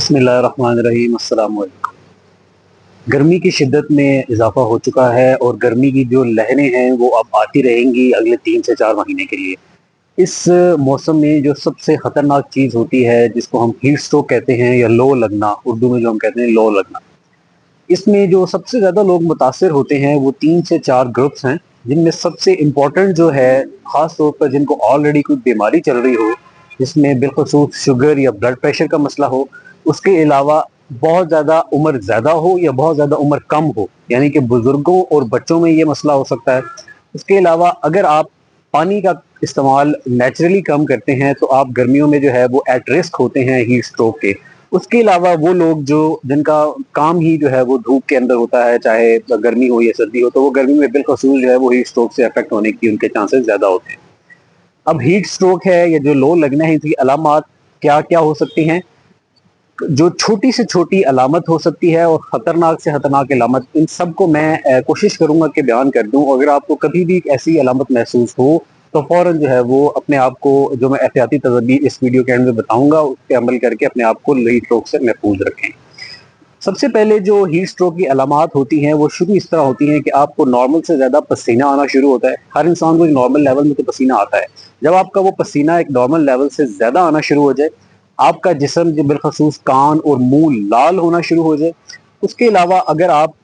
बिस्मिल्लाहिर्रहमानिर्रहीम। अस्सलाम वालेकुम। गर्मी की शिद्दत में इजाफा हो चुका है और गर्मी की जो लहरें हैं वो अब आती रहेंगी अगले 3 से 4 महीने के लिए। इस मौसम में जो सबसे ख़तरनाक चीज़ होती है जिसको हम हीट स्ट्रोक कहते हैं या लो लगना, उर्दू में जो हम कहते हैं लो लगना, इसमें जो सबसे ज़्यादा लोग मुतासिर होते हैं वो 3 से 4 ग्रुप्स हैं, जिनमें सबसे इम्पोर्टेंट जो है, ख़ास तौर पर जिनको ऑलरेडी कोई बीमारी चल रही हो, जिसमें बिलखसूस शुगर या ब्लड प्रेशर का मसला हो, उसके अलावा बहुत ज़्यादा उम्र ज़्यादा हो या बहुत ज़्यादा उम्र कम हो, यानी कि बुज़ुर्गों और बच्चों में ये मसला हो सकता है। उसके अलावा अगर आप पानी का इस्तेमाल नेचुरली कम करते हैं तो आप गर्मियों में जो है वो एट रिस्क होते हैं हीट स्ट्रोक के। उसके अलावा वो लोग जो जिनका काम ही जो है वो धूप के अंदर होता है, चाहे गर्मी हो या सर्दी हो, तो वो गर्मी में बिलखसूस जो है वो हीट स्ट्रोक से अफेक्ट होने की उनके चांसेस ज़्यादा होते हैं। अब हीट स्ट्रोक है या जो लो लगना है, इसकी अलामात क्या क्या हो सकती हैं? जो छोटी से छोटी अलामत हो सकती है और ख़तरनाक से ख़तरनाक अलामत, इन सब को मैं कोशिश करूँगा कि बयान कर दूँ। अगर आपको कभी भी ऐसी अलामत महसूस हो तो फ़ौरन जो है वो अपने आप को, जो मैं एहतियाती तदबीर इस वीडियो के एंड में बताऊँगा, उस पे अमल करके अपने आप को हीट स्ट्रोक से महफूज रखें। सबसे पहले जो हीट स्ट्रोक की अलामात होती हैं वो शुरू इस तरह होती हैं कि आपको नॉर्मल से ज़्यादा पसीना आना शुरू होता है। हर इंसान को एक नॉर्मल लेवल में तो पसीना आता है। जब आपका वो पसीना एक नॉर्मल लेवल से ज़्यादा आना शुरू हो जाए, आपका जिस्म जो बिलखसूस कान और मुंह लाल होना शुरू हो जाए, उसके अलावा अगर आप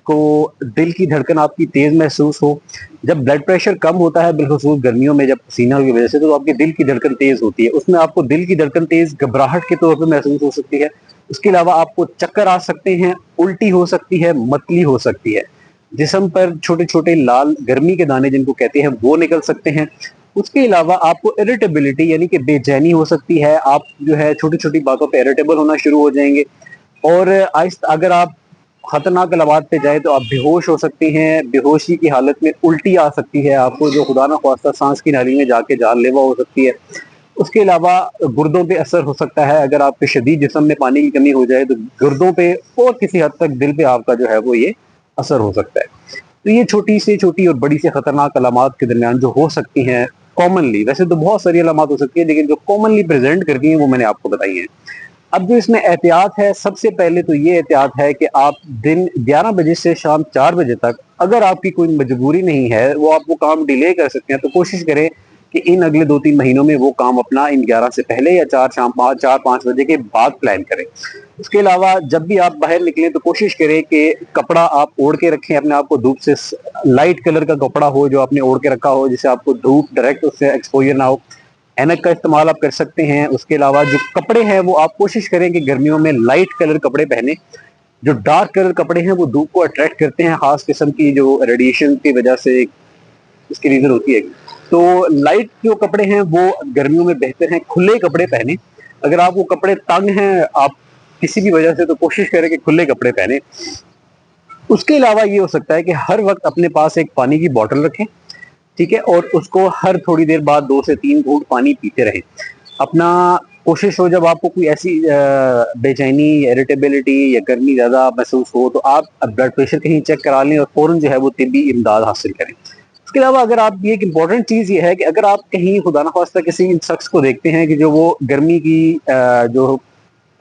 को दिल की धड़कन आपकी तेज़ महसूस हो, जब ब्लड प्रेशर कम होता है बिलखसूस गर्मियों में जब पसीना की वजह से, तो आपके दिल की धड़कन तेज़ होती है। उसमें आपको दिल की धड़कन तेज़ घबराहट के तौर पे महसूस हो सकती है। उसके अलावा आपको चक्कर आ सकते हैं, उल्टी हो सकती है, मतली हो सकती है। जिस्म पर छोटे-छोटे लाल गर्मी के दाने जिनको कहते हैं वो निकल सकते हैं। उसके अलावा आपको इरिटेबिलिटी यानी कि बेचैनी हो सकती है। आप जो है छोटी-छोटी बातों पे इरिटेबल होना शुरू हो जाएँगे और अगर आप खतरनाक अलामात पे जाएँ तो आप बेहोश हो सकती हैं। बेहोशी की हालत में उल्टी आ सकती है आपको, जो खुदा न ख्वास्ता सांस की नाली में जाके जानलेवा हो सकती है। उसके अलावा गुर्दों पे असर हो सकता है। अगर आपके शदीद जिस्म में पानी की कमी हो जाए तो गुर्दों पे और किसी हद तक दिल पे आपका जो है वो ये असर हो सकता है। तो ये छोटी से छोटी और बड़ी से खतरनाक अलामात के दरमियान जो हो सकती हैं कॉमनली, वैसे तो बहुत सारी अलामात हो सकती है, लेकिन जो कॉमनली प्रेजेंट करती हैं वो मैंने आपको बताई हैं। अब जो इसमें एहतियात है, सबसे पहले तो ये एहतियात है कि आप दिन 11 बजे से शाम 4 बजे तक, अगर आपकी कोई मजबूरी नहीं है, वो आप वो काम डिले कर सकते हैं, तो कोशिश करें कि इन अगले 2-3 महीनों में वो काम अपना इन 11 से पहले या 4-5 बजे के बाद प्लान करें। उसके अलावा जब भी आप बाहर निकलें तो कोशिश करें कि कपड़ा आप ओढ़ के रखें, अपने आप को धूप से लाइट कलर का कपड़ा हो जो आपने ओढ़ के रखा हो, जिससे आपको धूप डायरेक्ट उससे एक्सपोजर ना हो। ऐनक का इस्तेमाल आप कर सकते हैं। उसके अलावा जो कपड़े हैं वो आप कोशिश करें कि गर्मियों में लाइट कलर कपड़े पहने। जो डार्क कलर कपड़े हैं वो धूप को अट्रैक्ट करते हैं, खास किस्म की जो रेडिएशन की वजह से इसकी रीजन होती है। तो लाइट जो कपड़े हैं वो गर्मियों में बेहतर हैं। खुले कपड़े पहने। अगर आपको कपड़े तंग हैं आप किसी भी वजह से, तो कोशिश करें कि खुले कपड़े पहने। उसके अलावा ये हो सकता है कि हर वक्त अपने पास एक पानी की बोतल रखें, ठीक है, और उसको हर थोड़ी देर बाद 2 से 3 घूंट पानी पीते रहें। अपना कोशिश हो जब आपको कोई ऐसी बेचैनी, इरिटेबिलिटी या गर्मी ज़्यादा महसूस हो तो आप ब्लड प्रेशर कहीं चेक करा लें और फ़ौरन जो है वो तिब्बी इमदाद हासिल करें। उसके अलावा अगर आप, ये एक इम्पॉर्टेंट चीज़ ये है कि अगर आप कहीं खुदा न ख़वास्ता किसी शख्स को देखते हैं कि जो वो गर्मी की जो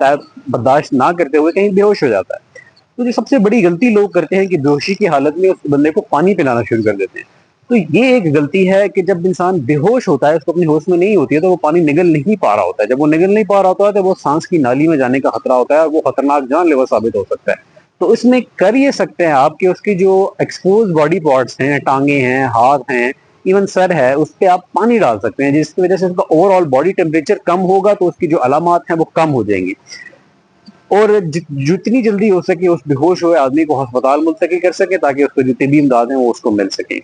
शायद बर्दाश्त ना करते हुए कहीं बेहोश हो जाता है, तो जो सबसे बड़ी गलती लोग करते हैं कि बेहोशी की हालत में उस बंदे को पानी पिलाना शुरू कर देते हैं। तो ये एक गलती है कि जब इंसान बेहोश होता है, उसको अपनी होश में नहीं होती है, तो वो पानी निगल नहीं पा रहा होता है। जब वो निगल नहीं पा रहा होता है तो वो सांस की नाली में जाने का खतरा होता है और वो खतरनाक जानलेवा साबित हो सकता है। तो इसमें कर ये सकते हैं आप कि उसकी जो एक्सपोज बॉडी पार्ट्स हैं, टांगे हैं, हाथ हैं, इवन सर है, उस पे आप पानी डाल सकते हैं, जिसकी वजह से उसका ओवरऑल बॉडी टेम्परेचर कम होगा, तो उसकी जो अलामात हैं वो कम हो जाएंगी और जितनी जल्दी हो सके उस बेहोश हुए आदमी को अस्पताल मुंतकिल कर सके, ताकि उसको जो तिब्बी इमदाद है वो उसको मिल सके।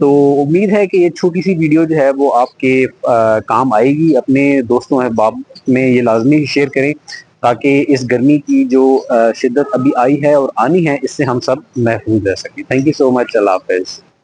तो उम्मीद है कि ये छोटी सी वीडियो जो है वो आपके काम आएगी। अपने दोस्तों अहबाब में ये लाजमी शेयर करें, ताकि इस गर्मी की जो शिद्दत अभी आई है और आनी है, इससे हम सब महफूज रह सकें। Thank you so much. अल्लाह हाफ़िज़।